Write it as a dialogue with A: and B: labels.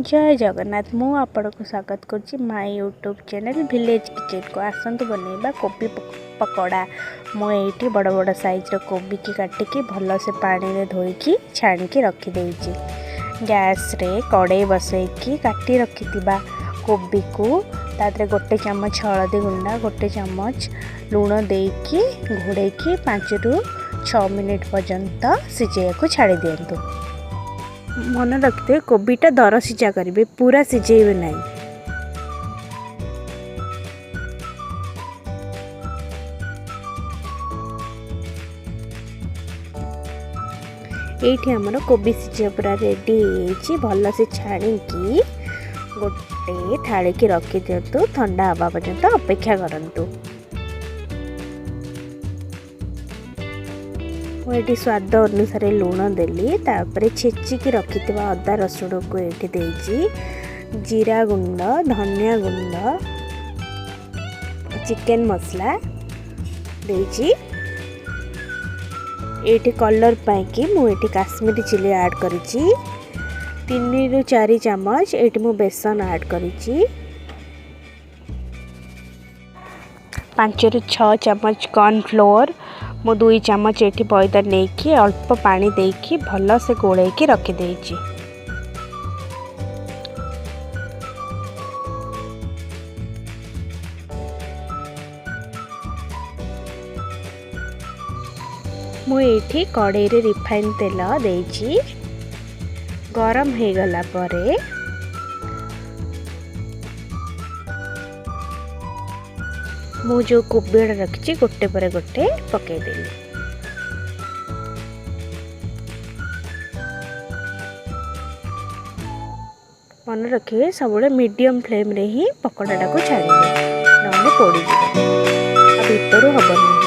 A: जय जगन्नाथ मु आपण को स्वागत करुच्ची my YouTube channel village kitchen को आसतु बनैबा कोबी पकोड़ा। मुझे बड़ बड़ साइज कोबी की काटिकी भल से पानी में धोईकी छाणिकी रखी देइछि। गैस रे कड़े बसैकी काटी रखी कोबी को तादरे गोटे चम्मच हलदी गुंडा गोटे चम्मच लूण देकी घोड़ेकी 5 ରୁ 6 मिनिट पर्यंत सिझे को छाड़ी दिंतु। मन रखते कोबीटा दर सिझा करेंगे, पूरा सिझेबे नहीं। ये आमर कोबी सिझा पूरा रेडी है। भल से छाणिकी गोटे थाली की रखी दिंतु, ठंडा हवा पर्यंत अपेक्षा करंतु। मुझे स्वाद अनुसार लूण देली, तापर छेचिकी रखी अदा रसुण को ये देइछि। जीरा गुंड, धनिया गुंड, चिकन मसला देइछि। ये कलर पाई मुझे काश्मीरी चिली ऐड करिछि। 3 ରୁ 4 चम्मच ये मु बेसन ऐड करिछि। 5 ରୁ 6 चम्मच कॉर्नफ्लोर मु 2 चम्मच ये मैदा नहीं अल्प पानी देकी भल से गोलैकी रखी देइछि। मु ये कड़ाई रे रिफाइन तेल देइछि। गरम हो गला परे मु जो कोबी रखी गोटे पर गोटे पकईदेली। मन रखिए सब मीडियम फ्लेम रे ही पकोड़ा को छाड़िए, ना पोड़ी भीतर हबनी।